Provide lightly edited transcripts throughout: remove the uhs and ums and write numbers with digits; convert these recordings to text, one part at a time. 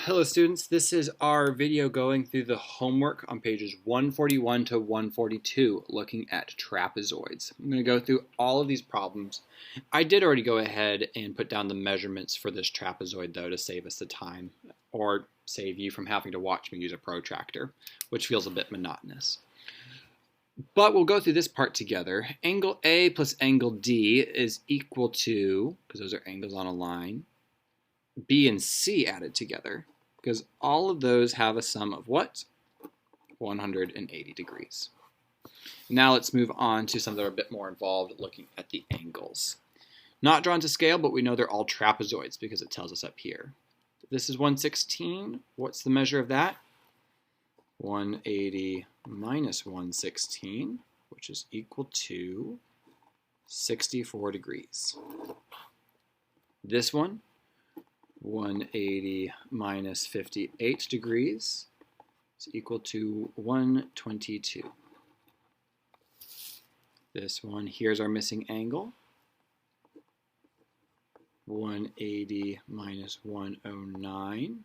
Hello students, this is our video going through the homework on pages 141 to 142 looking at trapezoids. I'm going to go through all of these problems. I did already go ahead and put down the measurements for this trapezoid though to save us the time or save you from having to watch me use a protractor, which feels a bit monotonous. But we'll go through this part together. Angle A plus angle D is equal to, because those are angles on a line, B and C added together, because all of those have a sum of what? 180 degrees. Now let's move on to some that are a bit more involved looking at the angles. Not drawn to scale, but we know they're all trapezoids because it tells us up here. This is 116. What's the measure of that? 180 minus 116, which is equal to 64 degrees. This one, 180 minus 58 degrees is equal to 122. This one, here's our missing angle. 180 minus 109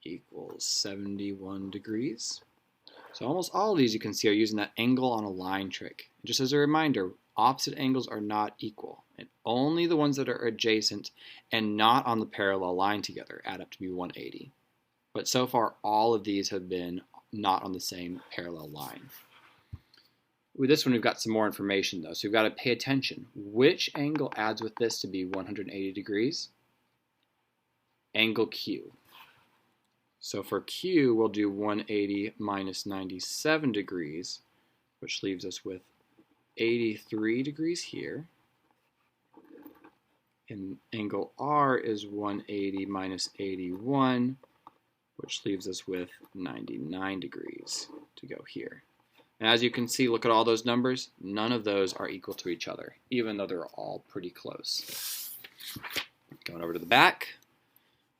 equals 71 degrees. So almost all of these you can see are using that angle on a line trick. Just as a reminder, opposite angles are not equal, and only the ones that are adjacent and not on the parallel line together add up to be 180. But so far, all of these have been not on the same parallel line. With this one, we've got some more information though, so we've got to pay attention. Which angle adds with this to be 180 degrees? Angle Q. So for Q, we'll do 180 minus 97 degrees, which leaves us with 83 degrees here. And angle R is 180 minus 81, which leaves us with 99 degrees to go here. And as you can see, look at all those numbers. None of those are equal to each other, even though they're all pretty close. Going over to the back.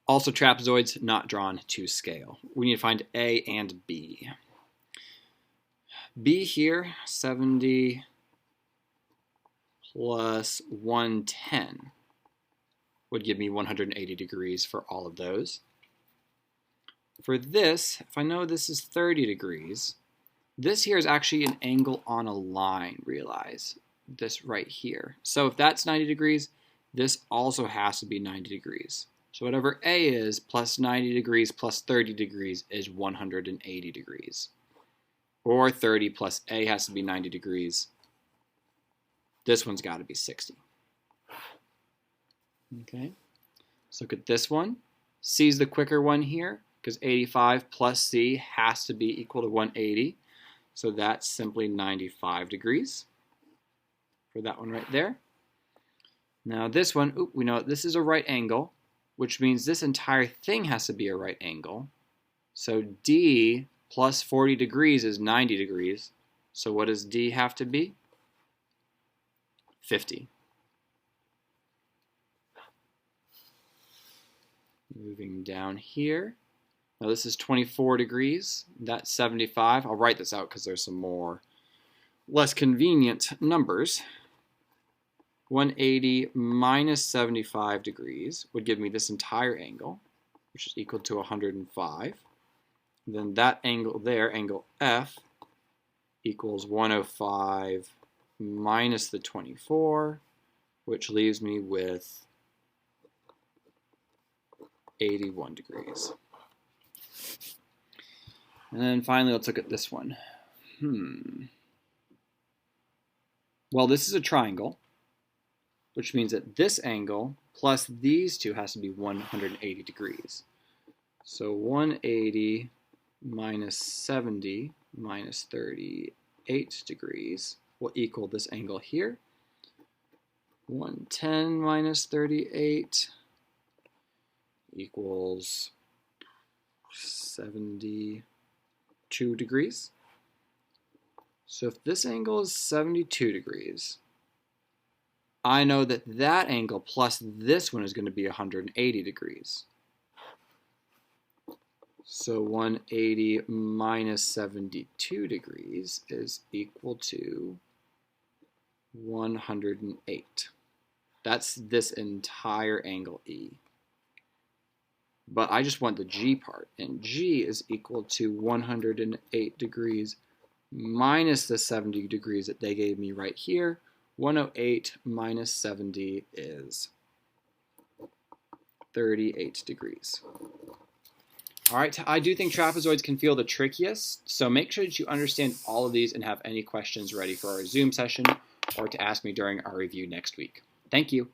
Also trapezoids not drawn to scale. We need to find A and B. B here, 70 plus 110 would give me 180 degrees for all of those. For this, if I know this is 30 degrees, this here is actually an angle on a line, realize. This right here. So if that's 90 degrees, this also has to be 90 degrees. So whatever A is, plus 90 degrees plus 30 degrees is 180 degrees. Or 30 plus A has to be 90 degrees. This one's got to be 60. Okay, let's look at this one. C is the quicker one here, because 85 plus C has to be equal to 180. So that's simply 95 degrees for that one right there. Now this one, we know this is a right angle, which means this entire thing has to be a right angle. So D plus 40 degrees is 90 degrees. So what does D have to be? 50. Moving down here. Now this is 24 degrees. That's 75. I'll write this out because there's some more less convenient numbers. 180 minus 75 degrees would give me this entire angle, which is equal to 105. Then that angle there, angle F, equals 105 minus the 24, which leaves me with 81 degrees. And then finally, let's look at this one. Well, this is a triangle, which means that this angle plus these two has to be 180 degrees. So 180 minus 70 minus 38 degrees will equal this angle here. 110 minus 38 equals 72 degrees. So if this angle is 72 degrees, I know that that angle plus this one is going to be 180 degrees. So 180 minus 72 degrees is equal to 108. That's this entire angle E. but I just want the G part, and G is equal to 108 degrees minus the 70 degrees that they gave me right here. 108 minus 70 is 38 degrees. All right, I do think trapezoids can feel the trickiest, so make sure that you understand all of these and have any questions ready for our Zoom session or to ask me during our review next week. Thank you.